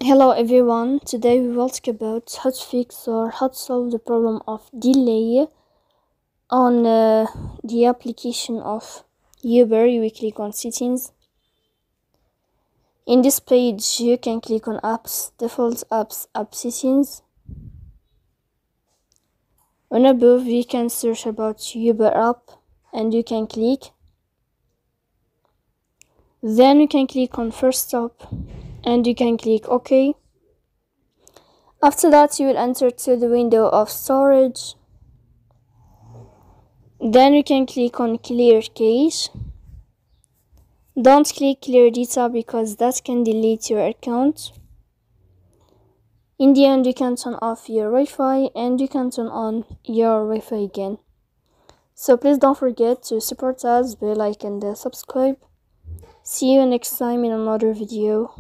Hello everyone, today we will talk about how to fix or how to solve the problem of delay on the application of Uber. You will click on settings. In this page you can click on apps, default apps, app settings. On above you can search about Uber app and you can click. Then you can click on first stop and you can click OK. After that you will enter to the window of storage. Then you can click on clear cache. Don't click clear data because that can delete your account. In the end you can turn off your Wi-Fi and you can turn on your Wi-Fi again. So please don't forget to support us by like and subscribe. See you next time in another video.